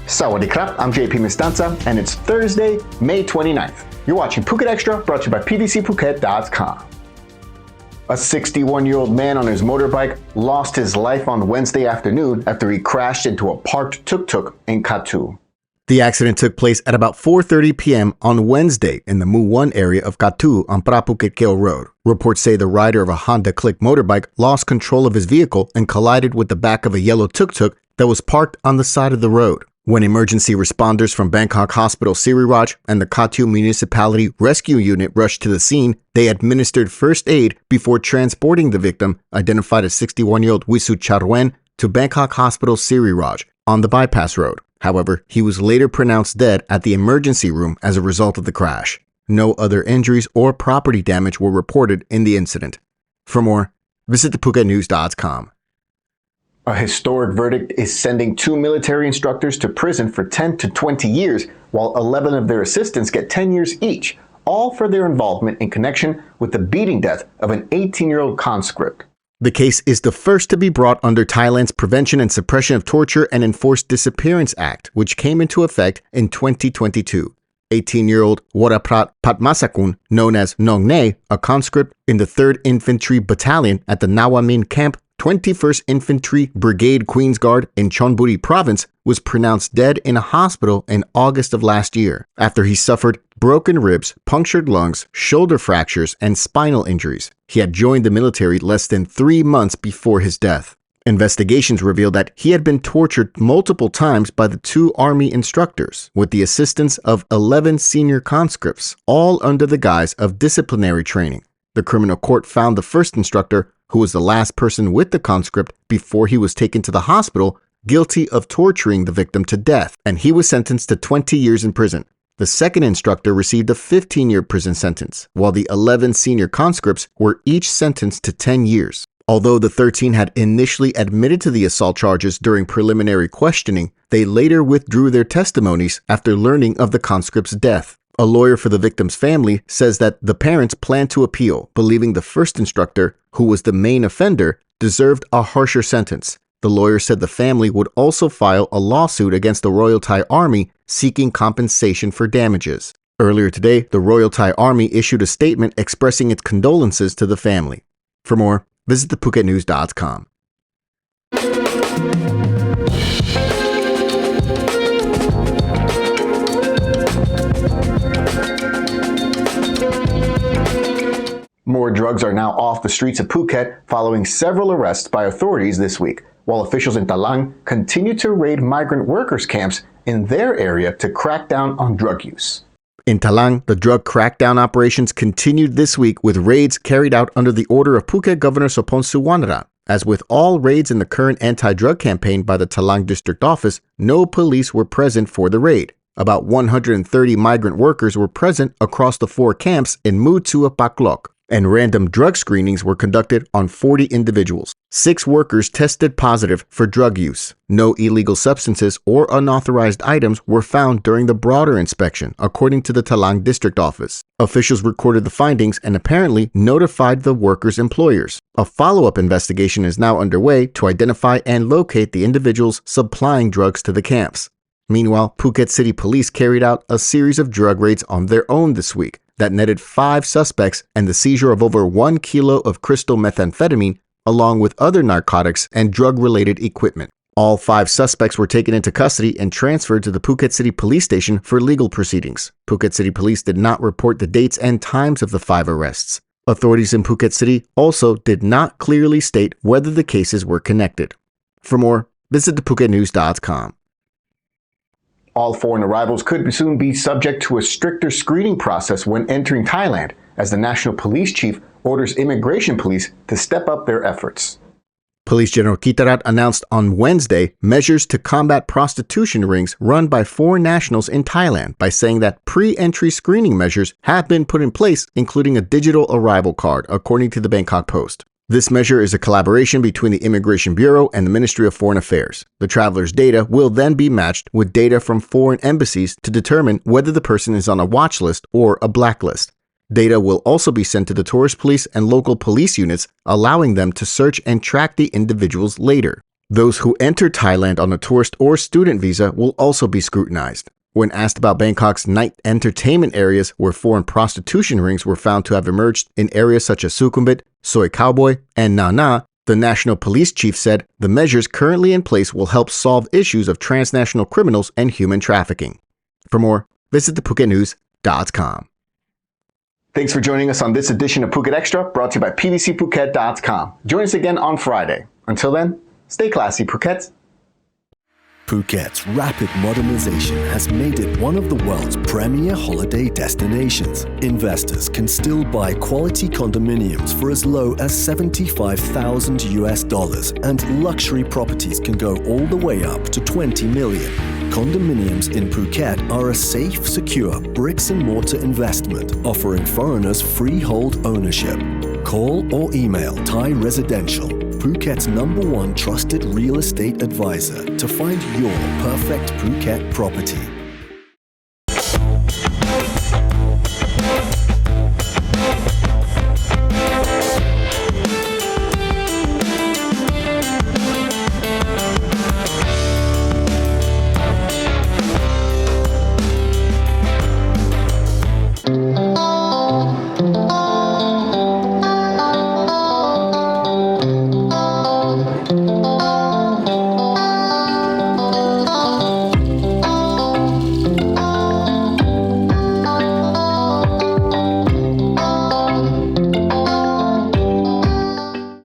Sawadee krap, I'm JP Mestanza, and it's Thursday, May 29th. You're watching Phuket Extra, brought to you by PVCPhuket.com. A 61-year-old man on his motorbike lost his life on Wednesday afternoon after he crashed into a parked tuk-tuk in Katu. The accident took place at about 4:30 p.m. on Wednesday in the Mu 1 area of Katu on Pra Phuket Keo Road. Reports say the rider of a Honda Click motorbike lost control of his vehicle and collided with the back of a yellow tuk-tuk that was parked on the side of the road. When emergency responders from Bangkok Hospital Siriraj and the Katu Municipality Rescue Unit rushed to the scene, they administered first aid before transporting the victim, identified as 61-year-old Wisu Charwen, to Bangkok Hospital Siriraj on the bypass road. However, he was later pronounced dead at the emergency room as a result of the crash. No other injuries or property damage were reported in the incident. For more, visit thephuket.news.com. A historic verdict is sending 2 military instructors to prison for 10 to 20 years, while 11 of their assistants get 10 years each, all for their involvement in connection with the beating death of an 18-year-old conscript. The case is the first to be brought under Thailand's Prevention and Suppression of Torture and Enforced Disappearance Act, which came into effect in 2022. 18-year-old Waraprat Patmasakun, known as Nongne, a conscript in the 3rd Infantry Battalion at the Nawamin Camp, 21st Infantry Brigade Queensguard in Chonburi Province, was pronounced dead in a hospital in August of last year after he suffered broken ribs, punctured lungs, shoulder fractures, and spinal injuries. He had joined the military less than 3 months before his death. Investigations revealed that he had been tortured multiple times by the 2 Army instructors, with the assistance of 11 senior conscripts, all under the guise of disciplinary training. The criminal court found the first instructor, who was the last person with the conscript before he was taken to the hospital, guilty of torturing the victim to death, and he was sentenced to 20 years in prison. The second instructor received a 15-year prison sentence, while the 11 senior conscripts were each sentenced to 10 years. Although the 13 had initially admitted to the assault charges during preliminary questioning, they later withdrew their testimonies after learning of the conscript's death. A lawyer for the victim's family says that the parents plan to appeal, believing the first instructor, who was the main offender, deserved a harsher sentence. The lawyer said the family would also file a lawsuit against the Royal Thai Army seeking compensation for damages. Earlier today, the Royal Thai Army issued a statement expressing its condolences to the family. For more, visit thephuket.news.com. More drugs are now off the streets of Phuket following several arrests by authorities this week, while officials in Talang continue to raid migrant workers' camps in their area to crack down on drug use. In Talang, the drug crackdown operations continued this week with raids carried out under the order of Phuket Governor Sopon Suwanara. As with all raids in the current anti-drug campaign by the Talang District Office, no police were present for the raid. About 130 migrant workers were present across the 4 camps in Mu 2 of Pa Khlok, and random drug screenings were conducted on 40 individuals. 6 workers tested positive for drug use. No illegal substances or unauthorized items were found during the broader inspection, according to the Talang District Office. Officials recorded the findings and apparently notified the workers' employers. A follow-up investigation is now underway to identify and locate the individuals supplying drugs to the camps. Meanwhile, Phuket City Police carried out a series of drug raids on their own this week that netted 5 suspects and the seizure of over 1 kilo of crystal methamphetamine, along with other narcotics and drug-related equipment. All 5 suspects were taken into custody and transferred to the Phuket City Police Station for legal proceedings. Phuket City Police did not report the dates and times of the 5 arrests. Authorities in Phuket City also did not clearly state whether the cases were connected. For more, visit thephuket.news.com. All foreign arrivals could soon be subject to a stricter screening process when entering Thailand, as the National Police Chief orders immigration police to step up their efforts. Police General Kitarat announced on Wednesday measures to combat prostitution rings run by foreign nationals in Thailand by saying that pre-entry screening measures have been put in place, including a digital arrival card, according to the Bangkok Post. This measure is a collaboration between the Immigration Bureau and the Ministry of Foreign Affairs. The traveler's data will then be matched with data from foreign embassies to determine whether the person is on a watch list or a blacklist. Data will also be sent to the tourist police and local police units, allowing them to search and track the individuals later. Those who enter Thailand on a tourist or student visa will also be scrutinized. When asked about Bangkok's night entertainment areas where foreign prostitution rings were found to have emerged in areas such as Sukhumvit, Soi Cowboy, and Na Na, the national police chief said the measures currently in place will help solve issues of transnational criminals and human trafficking. For more, visit thephuket.news.com. Thanks for joining us on this edition of Phuket Extra, brought to you by pvcphuket.com. Join us again on Friday. Until then, stay classy, Phuket. Phuket's rapid modernization has made it one of the world's premier holiday destinations. Investors can still buy quality condominiums for as low as $75,000, and luxury properties can go all the way up to $20 million. Condominiums in Phuket are a safe, secure bricks-and-mortar investment offering foreigners freehold ownership. Call or email Thai Residential, Phuket's #1 trusted real estate advisor, to find your perfect Phuket property.